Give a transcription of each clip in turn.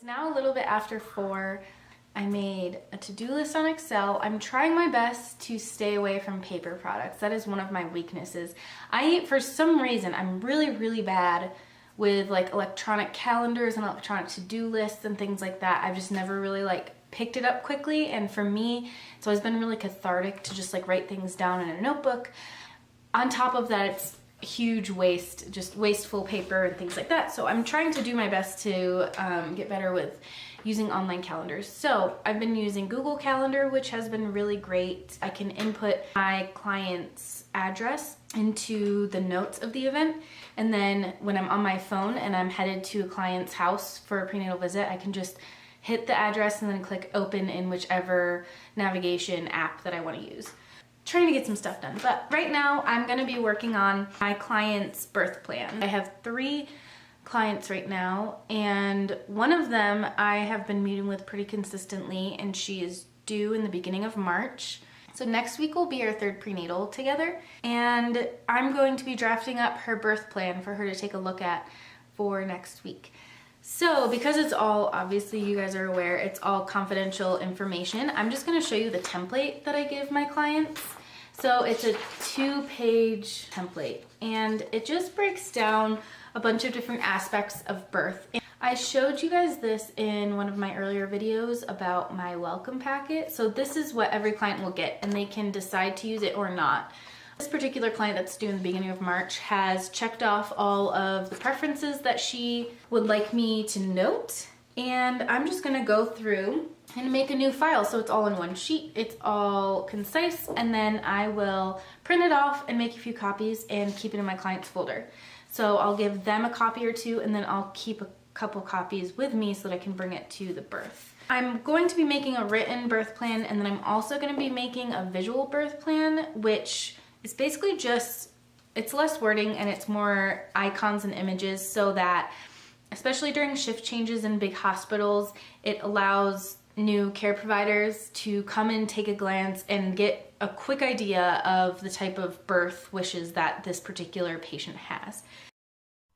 Now a little bit after 4. I made a to-do list on Excel. I'm trying my best to stay away from paper products. That is one of my weaknesses. For some reason, I'm really bad with like electronic calendars and electronic to-do lists and things like that. I've just never really like picked it up quickly, and for me, it's always been really cathartic to just like write things down in a notebook. On top of that, it's huge waste, just wasteful paper and things like that. So I'm trying to do my best to get better with using online calendars. So I've been using Google Calendar, which has been really great. I can input my client's address into the notes of the event, and then when I'm on my phone and I'm headed to a client's house for a prenatal visit, I can just hit the address and then click open in whichever navigation app that I want to use. Trying to get some stuff done, but right now I'm going to be working on my client's birth plan. I have 3 clients right now, and one of them I have been meeting with pretty consistently, and she is due in the beginning of March. So next week will be our 3rd prenatal together, and I'm going to be drafting up her birth plan for her to take a look at for next week. So because it's all, obviously you guys are aware, it's all confidential information, I'm just going to show you the template that I give my clients. So it's a 2-page template, and it just breaks down a bunch of different aspects of birth. I showed you guys this in one of my earlier videos about my welcome packet. So this is what every client will get, and they can decide to use it or not. This particular client that's due in the beginning of March has checked off all of the preferences that she would like me to note, and I'm just gonna go through and make a new file so it's all in one sheet, it's all concise, and then I will print it off and make a few copies and keep it in my client's folder. So I'll give them a copy or 2, and then I'll keep a couple copies with me so that I can bring it to the birth. I'm going to be making a written birth plan, and then I'm also going to be making a visual birth plan, which is basically just, it's less wording and it's more icons and images, so that especially during shift changes in big hospitals, it allows new care providers to come in, take a glance, and get a quick idea of the type of birth wishes that this particular patient has.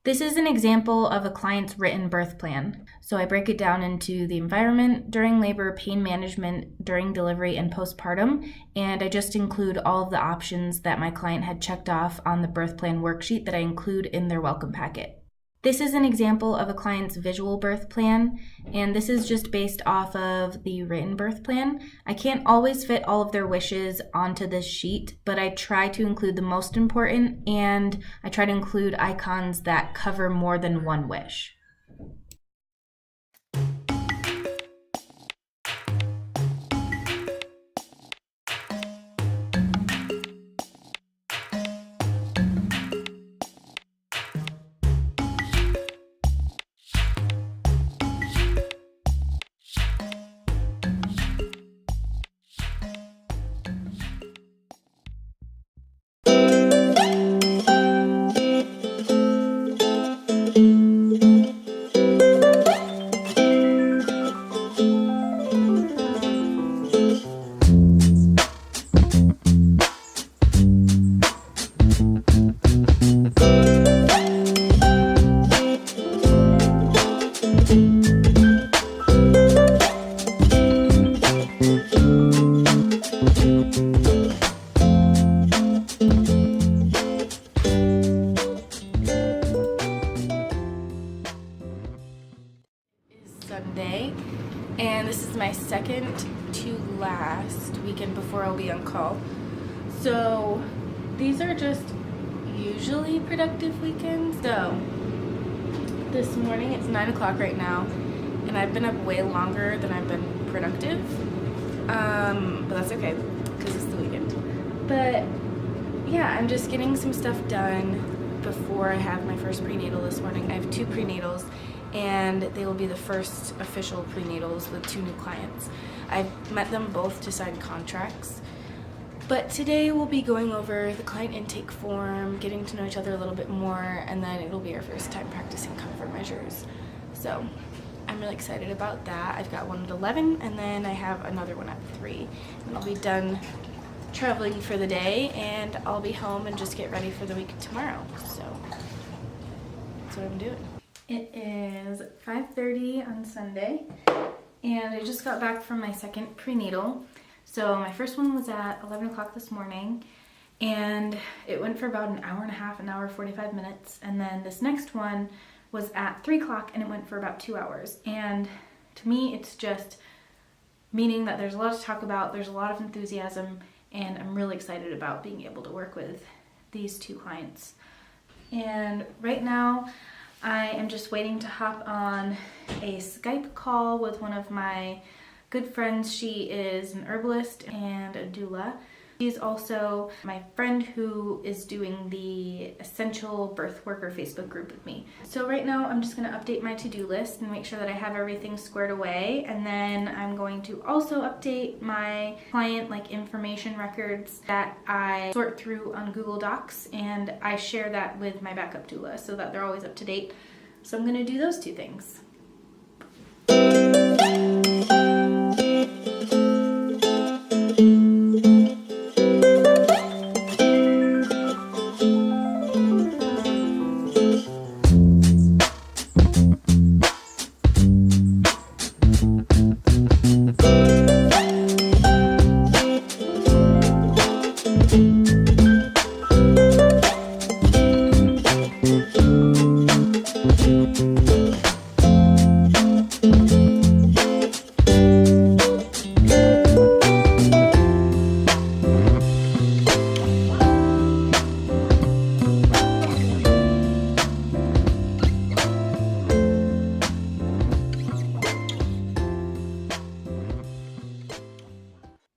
This is an example of a client's written birth plan. So I break it down into the environment, during labor, pain management, during delivery, and postpartum, and I just include all of the options that my client had checked off on the birth plan worksheet that I include in their welcome packet. This is an example of a client's visual birth plan, and this is just based off of the written birth plan. I can't always fit all of their wishes onto this sheet, but I try to include the most important, and I try to include icons that cover more than one wish. Sunday, and this is my second to last weekend before I'll be on call. So these are just usually productive weekends. So this morning, it's 9 o'clock right now, and I've been up way longer than I've been productive, but that's okay because it's the weekend. But yeah, I'm just getting some stuff done before I have my first prenatal this morning. I have 2 prenatals, and they will be the first official prenatals with 2 new clients. I've met them both to sign contracts, but today we'll be going over the client intake form, getting to know each other a little bit more, and then it'll be our first time practicing comfort measures. So I'm really excited about that. I've got one at 11, and then I have another one at 3, and I'll be done traveling for the day, and I'll be home and just get ready for the week tomorrow. So that's what I'm doing. It is 5:30 on Sunday, and I just got back from my second prenatal. So my first one was at 11 o'clock this morning, and it went for about an hour and a half, an hour 45 minutes, and then this next one was at 3 o'clock, and it went for about 2 hours. And to me, it's just meaning that there's a lot to talk about, there's a lot of enthusiasm, and I'm really excited about being able to work with these 2 clients. And right now, I am just waiting to hop on a Skype call with one of my good friends. She is an herbalist and a doula. She's also my friend who is doing the Essential Birth Worker Facebook group with me. So right now I'm just going to update my to-do list and make sure that I have everything squared away, and then I'm going to also update my client information records that I sort through on Google Docs, and I share that with my backup doula so that they're always up to date. So I'm going to do those 2 things.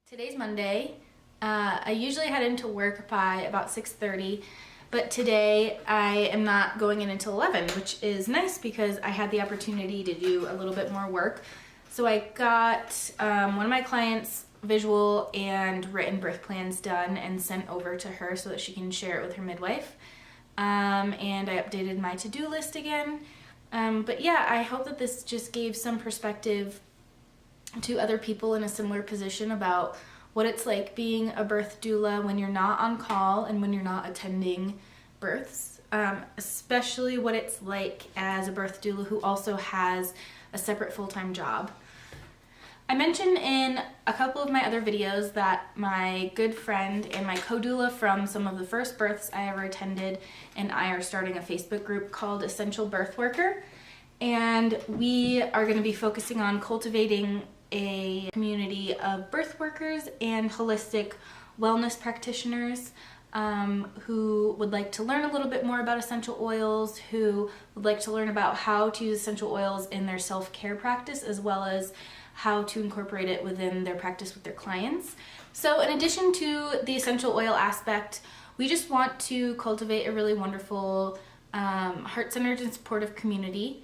Today's Monday. I usually head into work by about 6:30, but today I am not going in until 11, which is nice because I had the opportunity to do a little bit more work. So I got one of my clients' visual and written birth plans done and sent over to her so that she can share it with her midwife. And I updated my to-do list again. But yeah, I hope that this just gave some perspective to other people in a similar position about what it's like being a birth doula when you're not on call and when you're not attending births, especially what it's like as a birth doula who also has a separate full-time job. I mentioned in a couple of my other videos that my good friend and my co-doula from some of the first births I ever attended and I are starting a Facebook group called Essential Birth Worker, and we are going to be focusing on cultivating a community of birth workers and holistic wellness practitioners who would like to learn a little bit more about essential oils, who would like to learn about how to use essential oils in their self-care practice, as well as how to incorporate it within their practice with their clients. So in addition to the essential oil aspect, we just want to cultivate a really wonderful, heart-centered and supportive community.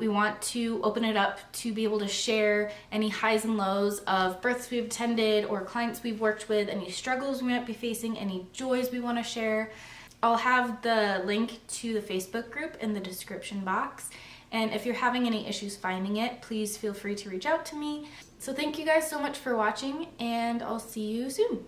We want to open it up to be able to share any highs and lows of births we've attended or clients we've worked with, any struggles we might be facing, any joys we want to share. I'll have the link to the Facebook group in the description box. And if you're having any issues finding it, please feel free to reach out to me. So thank you guys so much for watching, and I'll see you soon.